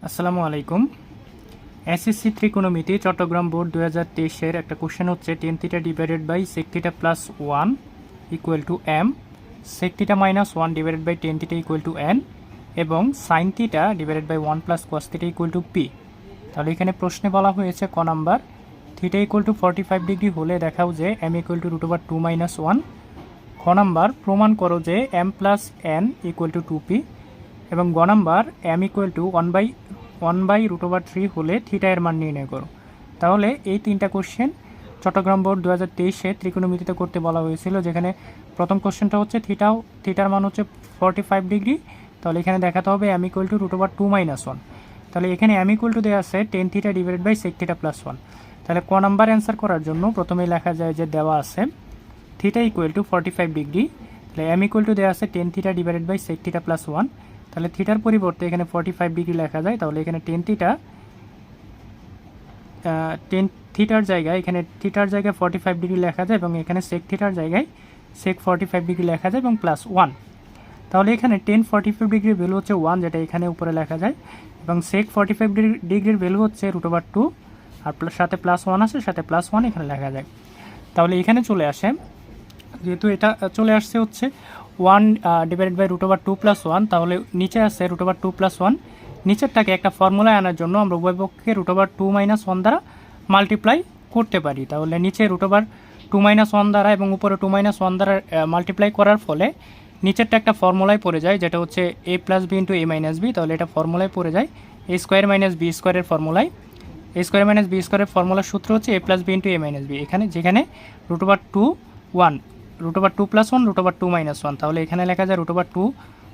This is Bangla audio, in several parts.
আসসালামু আলাইকুম। এসএসসি ত্রিকোণমিতি চট্টগ্রাম বোর্ড 2023-এর একটা কোশ্চেন হচ্ছে tan theta divided by sec theta plus 1 equal to M, sec theta minus 1 divided by tan theta equal to N এবং sine theta divided by 1 plus cos theta equal to P. তাহলে এখানে প্রশ্নে বলা হয়েছে ক number theta equal to 45 degree হলে দেখাও যে M equal to root over 2 minus 1। খ নাম্বার প্রমাণ করো যে M plus N equal to 2p এবং গ number M equal to 1 by root over 3 হলে থিটা এর মান নির্ণয় করো। তাহলে এই তিনটা কোশ্চেন চট্টগ্রাম বোর্ড 2023-এ ত্রিকোণমিতিতে করতে বলা হয়েছিল, যেখানে প্রথম কোশ্চেনটা হচ্ছে থিটার মান হচ্ছে 45 ডিগ্রি। তাহলে এখানে দেখাতে হবে M equal to root over 2 minus 1। তাহলে এখানে এম ইকুয়াল টু দেওয়া আছে tan theta divided by sec theta plus 1। তাহলে ক নাম্বার অ্যান্সার করার জন্য প্রথমেই লেখা যায় যে দেওয়া আছে থিটা ইকুয়াল টু 45 ডিগ্রি, তাহলে এম ইকুয়াল টু দেওয়া আছে tan theta divided by sec theta plus 1। তাহলে থিটার পরিবর্তে এখানে 45 ডিগ্রি লেখা যায়। তাহলে এখানে টেন থিটার জায়গায় এখানে থিটার জায়গায় 45 ডিগ্রি লেখা যায় এবং এখানে সেক থিটার জায়গায় সেক 45 ডিগ্রি লেখা যায় এবং প্লাস 1। তাহলে এখানে 45 ডিগ্রির ভ্যালু হচ্ছে 1, যেটা এখানে উপরে লেখা যায়, এবং সেক 45 ডিগ্রির ভ্যালু হচ্ছে রুট ওভার 2, আর সাথে প্লাস 1 আছে, সাথে প্লাস 1 এখানে লেখা যায়। তাহলে এখানে চলে আসে, যেহেতু এটা চলে আসছে হচ্ছে 1 divided by root over 2 plus 1, তাহলে নিচে আছে রুট ওভার 2 প্লাস 1। নিচেরটাকে একটা ফর্মুলায় আনার জন্য আমরা উভয় পক্ষকে রুট ওভার 2 মাইনাস 1 দ্বারা মাল্টিপ্লাই করতে পারি। তাহলে নিচে রুট ওভার 2 মাইনাস 1 দ্বারা এবং উপরে 2 মাইনাস 1 দ্বারা মাল্টিপ্লাই করার ফলে নিচেরটা একটা ফর্মুলায় পড়ে যায়, যেটা হচ্ছে A plus B into A minus B. তাহলে এটা ফর্মুলায় পড়ে যায় এ স্কোয়ার মাইনাস বি স্কোয়ারের ফর্মুলায়। এ স্কোয়ার মাইনাস বি স্কোয়ারের ফর্মুলার সূত্র হচ্ছে A plus B into A minus B, এখানে যেখানে root over 2 1 root over 2 plus 1 root over 2 minus 1। তাহলে এখানে লেখা যায় root over 2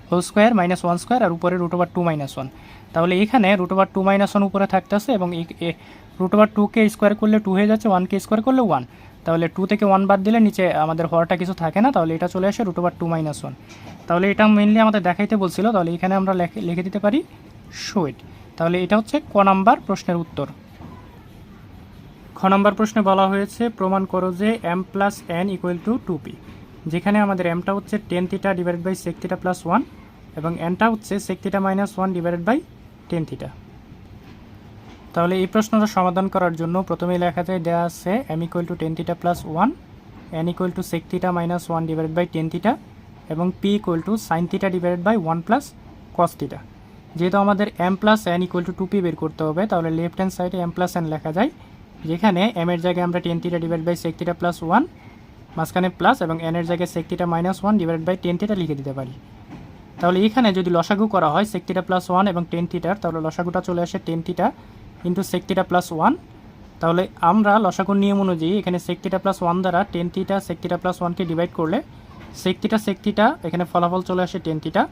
whole square minus 1 square আর উপরে রুট ওভার 2 মাইনাস 1। তাহলে এখানে রুট ওভার 2 মাইনাস 1 উপরে থাকতেছে এবং রুট ওভার 2কে স্কোয়ার করলে 2 হয়ে যাচ্ছে, 1কে স্কোয়ার করলে 1। তাহলে 2 থেকে 1 বাদ দিলে নিচে আমাদের হরটা কিছু থাকে না, তাহলে এটা চলে আসে রুট ওভার 2 মাইনাস 1। তাহলে এটা মেনলি আমাদের দেখাইতে বলছিল, তাহলে এখানে আমরা লিখে দিতে পারি শো ইট। তাহলে এটা হচ্ছে ক নাম্বার প্রশ্নের উত্তর। খ নম্বর প্রশ্নে বলা হয়েছে প্রমাণ করো যে M plus N equal to 2p, যেখানে আমাদের এমটা হচ্ছে tan theta divided by sec theta plus 1 এবং এনটা হচ্ছে sec theta minus 1 divided by tan theta. তাহলে এই প্রশ্নটা সমাধান করার জন্য প্রথমেই লেখা যায় দেওয়া আছে M equal to tan theta plus 1, N equal to sec theta minus 1 divided by tan theta এবং P equal to sine theta divided by 1 plus cos theta. যেহেতু আমাদের M plus N equal to 2p বের করতে হবে, তাহলে লেফট হ্যান্ড সাইডে এম প্লাস এন লেখা যায়, যেখানে এম এর জায়গায় আমরা tan theta divide by sec theta plus 1 মাঝখানে প্লাস এবং এন এর জায়গায় sec theta minus 1 divide by tan theta লিখে দিতে পারি। তাহলে এখানে যদি লসাগু করা হয় সেক থিটা প্লাস 1 এবং টেন থিটার, তাহলে লসাগুটা চলে আসে tan theta into sec theta plus 1। তাহলে আমরা লসাগুর নিয়ম অনুযায়ী এখানে সেক থিটা প্লাস 1 দ্বারা tan theta sec theta plus 1কে ডিভাইড করলে সেক থিটা এখানে ফলাফল চলে আসে টেন থিটা।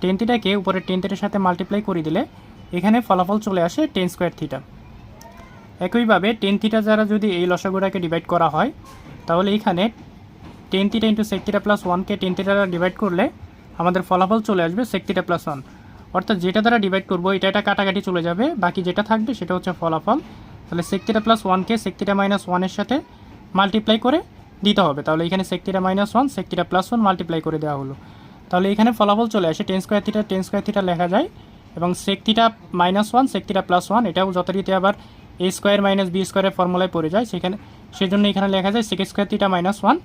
টেন থিটাকে উপরে টেন থিটার সাথে মাল্টিপ্লাই করে দিলে এখানে ফলাফল চলে আসে টেন স্কোয়ার থিটা। একইভাবে টেন থিটা দ্বারা যদি এই লসাগুটাকে ডিভাইড করা হয়, তাহলে এখানে tan theta into sec theta plus 1কে টেন থিটা দ্বারা ডিভাইড করলে আমাদের ফলাফল চলে আসবে সেক থিটা প্লাস 1। অর্থাৎ যেটা দ্বারা ডিভাইড করবো এটা কাটাকাটি চলে যাবে, বাকি যেটা থাকবে সেটা হচ্ছে ফলাফল। তাহলে সেক থিটা প্লাস 1কে সেক থিটা মাইনাস 1-এর সাথে মাল্টিপ্লাই করে দিতে হবে। তাহলে এখানে sec theta minus 1 sec theta plus 1 multiply করে দেওয়া হলো। তাহলে এখানে ফলাফল চলে আসে টেন স্কোয়ার থিটা লেখা যায় এবং sec theta minus 1 sec theta plus 1 এটাও যথারীতি আবার এ স্কোয়ার মাইনাস বি স্কোয়ারের ফর্মুলায় পড়ে যায়, সেজন্য এখানে লেখা যায় sec square theta minus 1,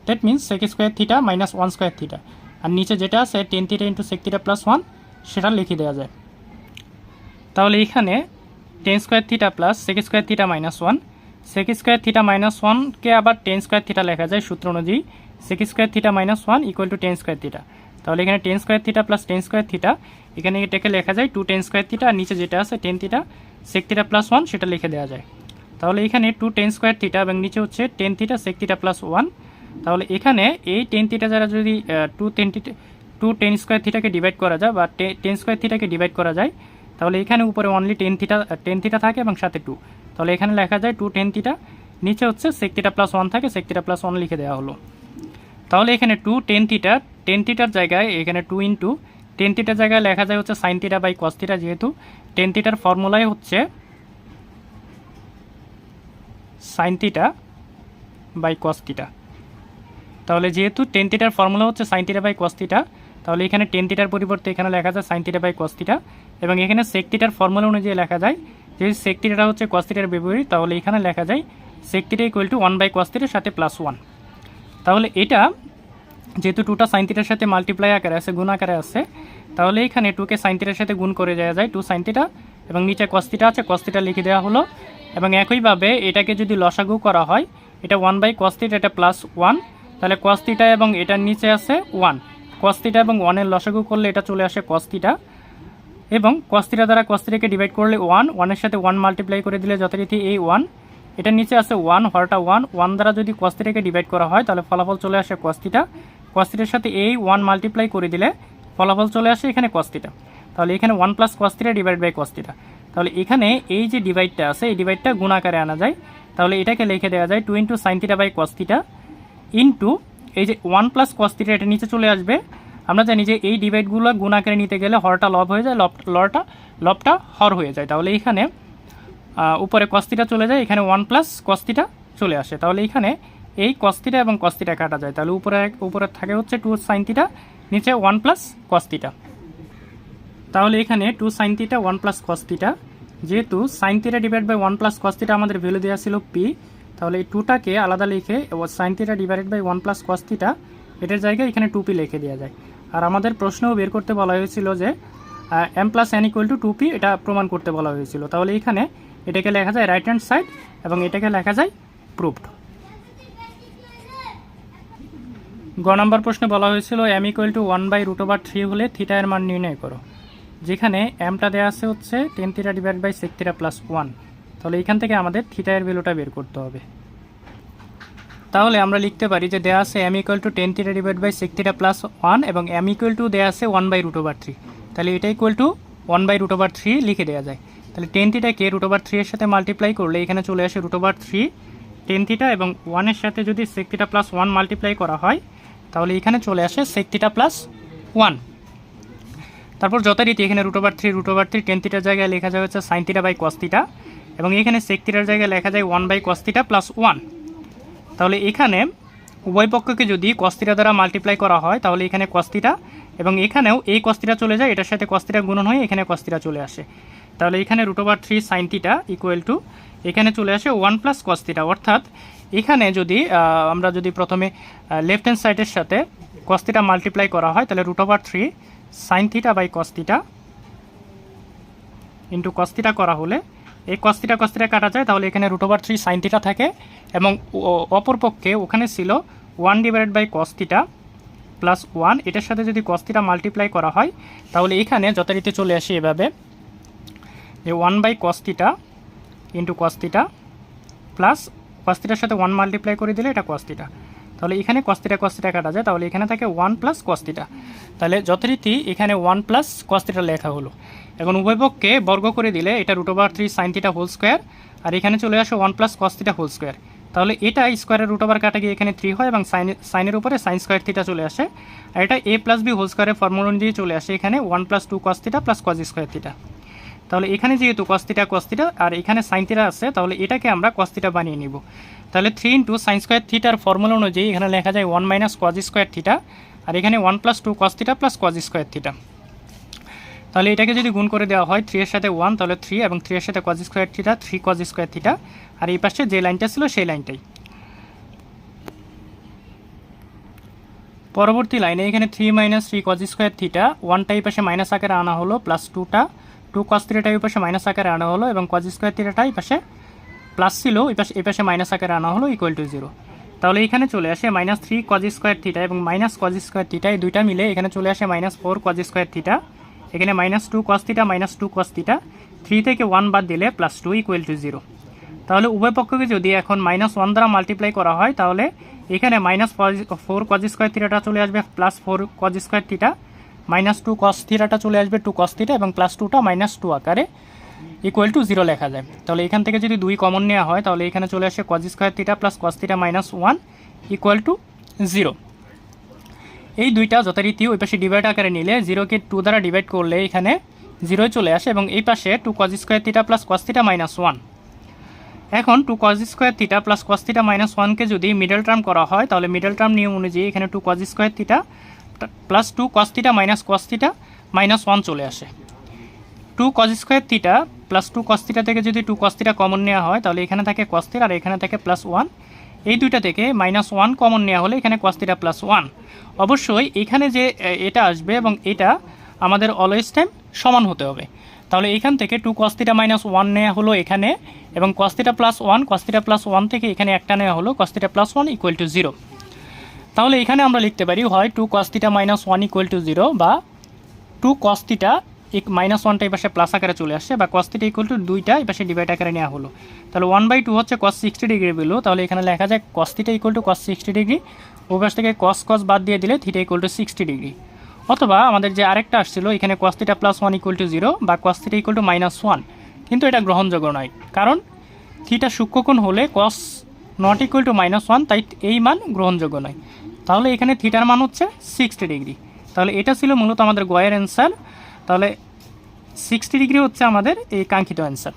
that means sec square theta minus 1 square theta. আর নিচে যেটা আছে tan theta into sec theta plus 1 সেটা লিখে দেওয়া যায়। তাহলে এখানে tan square theta plus sec square theta minus 1, sec square theta minus 1কে আবার টেন স্কোয়ার থিটা লেখা যায় সূত্র অনুযায়ী sec square theta minus 1 equal to tan square theta. তাহলে এখানে tan square theta plus ten square theta, এখানে এটাকে লেখা যায় 2 টেন স্কোয়ার থিটা, আর নিচে যেটা আছে tan theta sec theta plus 1 সেটা লিখে দেওয়া যায়। তাহলে এখানে 2 টেন স্কোয়ার থিটা এবং নিচে হচ্ছে tan theta sec theta plus 1। তাহলে এখানে এই টেন থিটা যারা যদি 2 টেন স্কোয়ার থিটাকে ডিভাইড করা যায় বা টেন স্কোয়ার থিটাকে ডিভাইড করা যায়, তাহলে এখানে উপরে অনলি টেন থিটা থাকে এবং সাথে 2। তাহলে এখানে লেখা যায় 2 টেন থিটা, নিচে হচ্ছে সেক থিটা প্লাস 1 থাকে, সেক থিটা প্লাস 1 লিখে দেওয়া হলো। তাহলে এখানে 2 টেন থিটার জায়গায় এখানে 2 ইন্টু টেন থিটার জায়গায় লেখা যায় হচ্ছে sine theta by cos theta, যেহেতু টেন থিটার ফর্মুলাই হচ্ছে sine theta by cos theta. তাহলে যেহেতু টেন থিটার ফর্মুলা হচ্ছে sine theta by cos theta, তাহলে এখানে টেন থিটার পরিবর্তে এখানে লেখা যায় sine theta by cos theta এবং এখানে সেক থিটার ফর্মুলা অনুযায়ী লেখা যায় যে সেক থিটাটা হচ্ছে কস থিটার বিপরীত, তাহলে এখানে লেখা যায় sec theta equal two 1/cos থিটার সাথে +1। তাহলে এটা যেহেতু 2টা সাইন থিটার সাথে মাল্টিপ্লাই আকারে আছে, গুণ আকারে আছে, তাহলে এখানে 2কে সাইন থিটার সাথে গুণ করে দেওয়া যায় 2 সাইন থিটা, এবং নিচে cos থিটা আছে, cos থিটা লিখে দেওয়া হলো। এবং একইভাবে এটাকে যদি লসাগু করা হয়, এটা 1/cos থিটা, এটা +1, তাহলে cos থিটা এবং এটার নিচে আছে 1, cos থিটা এবং 1 এর লসাগু করলে এটা চলে আসে cos থিটা, এবং cos থিটা দ্বারা cos থিটাকে ডিভাইড করলে 1 এর সাথে 1 মাল্টিপ্লাই করে দিলে যথারীতি এই 1, এটার নিচে আছে 1, হরটা 1 দ্বারা যদি cos থিটাকে ডিভাইড করা হয় তাহলে ফলাফল চলে আসে cos থিটা, cos থিটার সাথে এই 1 মাল্টিপ্লাই করে দিলে ফলাফল চলে আসে এখানে cos থিটা। তাহলে এখানে 1 + cos theta divide by cos theta. তাহলে এখানে এই যে ডিভাইডটা আছে এই ডিভাইডটা গুণ আকারে আনা যায়, তাহলে এটাকে লিখে দেওয়া যায় 2 * sin theta by cos theta into এই যে 1 + cos থিটা, এটা নিচে চলে আসবে। আমরা জানি যে এই ডিভাইডগুলো গুণ আকারে নিতে গেলে হরটা লব হয়ে যায়, লবটা হর হয়ে যায়। তাহলে এখানে উপরে cos থিটা চলে যায়, এখানে 1 + cos থিটা চলে আসে। তাহলে এখানে এই cos থিটা এবং cos থিটা কাটা যায়, তাহলে উপরে থাকে হচ্ছে 2 sin থিটা, নিচে 1 + cos থিটা। তাহলে এখানে 2 sin থিটা 1 + cos থিটা, যেহেতু sin theta divide by 1 + cos theta আমাদের ভ্যালু দেওয়া ছিল p, তাহলে এই 2টাকে আলাদা লিখে sin theta divide by 1 + cos theta এটার জায়গায় এখানে 2p লিখে দেওয়া যায়। আর আমাদের প্রশ্নেও বের করতে বলা হয়েছিল যে m + n = 2p, এটা প্রমাণ করতে বলা হয়েছিল। তাহলে এখানে এটাকে লেখা যায় রাইট হ্যান্ড সাইড এবং এটাকে লেখা যায় প্রুভড। গ নম্বর প্রশ্নে বলা হয়েছিল m = 1/√3 হলে থিটা এর মান নির্ণয় করো। যেখানে mটা দেওয়া আছে হচ্ছে tan theta divide by sec theta +1, তাহলে এখান থেকে আমাদের থিটা এর ভ্যালুটা বের করতে হবে। তাহলে আমরা লিখতে পারি যে দেওয়া আছে m = tan theta divide by sec theta +1 এবং m = দেওয়া আছে 1/√3, তাহলে এটা = 1/√3 লিখে দেওয়া যায়। তাহলে tan থিটাকে √3 এর সাথে মাল্টিপ্লাই করলে এখানে চলে আসে √3 tan থিটা, এবং 1 এর সাথে যদি sec থিটা +1 মাল্টিপ্লাই করা হয় তাহলে এখানে চলে আসে sec থিটা +1। তারপর যথারীতি এখানে √3 tan থিটার জায়গায় লেখা যায় হচ্ছে sin theta by cos theta, এবং এখানে sec থিটার জায়গায় লেখা যায় 1/cos থিটা +1। তাহলে এখানে উভয় পক্ষকে যদি cos থিটা দ্বারা মাল্টিপ্লাই করা হয় তাহলে এখানে cos থিটা, এবং এখানেও এই cos থিটা চলে যায়, এটার সাথে cos থিটা গুণন হয়ে এখানে cos থিটা চলে আসে। তাহলে এখানে √3 sin থিটা ইকুয়াল টু এখানে চলে আসে 1 + cos থিটা, অর্থাৎ এখানে যদি আমরা যদি প্রথমে লেফট হ্যান্ড সাইডের সাথে cos থিটা মাল্টিপ্লাই করা হয় তাহলে √3 sin theta by cos theta into cos theta করা হলে এই cos থিটা কাটা যায়, তাহলে এখানে √3 sin থিটা থাকে, এবং অপরপক্ষে ওখানে ছিল 1/cos থিটা +1, এটার সাথে যদি cos থিটা মাল্টিপ্লাই করা হয় তাহলে এখানে যথারীতি চলে আসে এভাবে যে 1/cos theta into cos theta plus cos থিটার সাথে 1 মাল্টিপ্লাই করে দিলে এটা cos থিটা। তাহলে এখানে cos থিটা কাটা যায়, তাহলে এখানে থাকে 1 + cos থিটা। তাহলে যথারীতি এখানে 1 + cos থিটা লেখা হলো। এখন উভয় পক্ষে বর্গ করে দিলে এটা √3 sin থিটা হোল স্কোয়ার, আর এখানে চলে আসে 1 + cos থিটা হোল স্কোয়ার। তাহলে এটা স্কোয়ারের √ কাটা গিয়ে এখানে 3 হয়, এবং সাইনের উপরে sin স্কোয়ার থিটা চলে আসে, আর এটা a + b হোল স্কোয়ারের ফর্মুলা অনুযায়ী চলে আসে এখানে 1 + 2 cos theta + cos square theta. তাহলে এখানে যেহেতু cos থিটা আর এখানে sin থিটা আছে, তাহলে এটাকে আমরা cos থিটা বানিয়ে নিব। তাহলে 3 * sin স্কোয়ার থিটার ফর্মুলা অনুযায়ী এখানে লেখা যায় 1 - cos স্কোয়ার থিটা, আর এখানে 1 + 2 cos theta + cos square theta. তাহলে এটাকে যদি গুণ করে দেওয়া হয় 3 এর সাথে 1, তাহলে 3, এবং 3 এর সাথে cos square theta 3 cos square theta, আর এই পাশে যে লাইনটা ছিল সেই লাইনটাই। পরবর্তী লাইনে এখানে 3 - 3 cos স্কোয়ার থিটা 1টা এই পাশে মাইনাস আকারে আনা হলো, প্লাস 2 cos থিটাটা এই পাশে মাইনাস আকারে আনা হলো, এবং cos স্কোয়ার থিটাটা এই পাশে প্লাস ছিল এই পাশে মাইনাস আকারে আনা হলো =0। তাহলে এখানে চলে আসে -3 cos স্কোয়ার থিটা এবং cos স্কোয়ার থিটা, এই দুইটা মিলে এখানে চলে আসে -4 cos স্কোয়ার থিটা। এখানে -2 cos থিটা -2 cos থিটা, 3 থেকে 1 বাদ দিলে +2 =0। তাহলে উভয় পক্ষকে যদি এখন -1 দ্বারা মাল্টিপ্লাই করা হয় তাহলে এখানে -4 cos স্কোয়ার থিটাটা চলে আসবে +4 cos স্কোয়ার থিটা, -2 cos থিটাটা চলে আসবে 2 cos থিটা, এবং +2টা -2 আকারে =0 লেখা যায়। তাহলে এখান থেকে যদি 2 কমন নেওয়া হয় তাহলে এখানে চলে আসে cos square theta + cos theta -1 =0। এই দুইটা যথারীতি ওই পাশে ডিভাইড আকারে নিলে 0কে 2 দ্বারা ডিভাইড করলে এখানে 0 চলে আসে, এবং এই পাশে 2 cos square theta + cos theta -1। এখন 2 cos square theta + cos theta -1কে যদি মিডল টার্ম করা হয় তাহলে মিডল টার্ম নিয়ম অনুযায়ী এখানে 2 cos square theta + 2 cos theta - cos theta -1 চলে আসে। Two cos square theta plus two cos theta থেকে যদি টু কস থিটা কমন নেওয়া হয় তাহলে এখানে থাকে কস থিটা আর এখানে থাকে প্লাস ওয়ান। এই দুইটা থেকে -1 কমন নেওয়া হলে এখানে cos θ প্লাস 1। অবশ্যই এখানে যে এটা আসবে এবং এটা আমাদের অলওয়েজ টাইম সমান হতে হবে। তাহলে এখান থেকে 2 cos θ -1 নেওয়া হলো এখানে, এবং cos θ প্লাস 1 cos θ প্লাস 1 থেকে এখানে একটা নেওয়া হলো cos θ প্লাস 1 = 0। তাহলে এখানে আমরা লিখতে পারি হয় 2 cos θ -1 = 0 বা 2 cos θ -1টা এই পাশে প্লাস আকারে চলে আসছে, বা cos θ = 2টা এই পাশে ডিভাইড আকারে নেওয়া হলো। তাহলে 1/2 হচ্ছে cos 60 ডিগ্রি ভ্যালু, তাহলে এখানে লেখা যায় cos θ = cos 60 ডিগ্রি, ওই পাশ থেকে cos বাদ দিয়ে দিলে θ = 60 ডিগ্রি। অথবা আমাদের যে আরেকটা আসছিল এখানে cos θ প্লাস 1 = 0 বা cos θ = -1, কিন্তু এটা গ্রহণযোগ্য নয়, কারণ থিটা সূক্ষ্মকোণ হলে cos not equal to -1, তাই এই মান গ্রহণযোগ্য নয়। তাহলে এখানে থিটার মান হচ্ছে 60 ডিগ্রি। তাহলে এটা ছিল মূলত আমাদের গয়ের অ্যান্সার। তাহলে 60 ডিগ্রি হচ্ছে আমাদের এই কাঙ্ক্ষিত অ্যান্সার।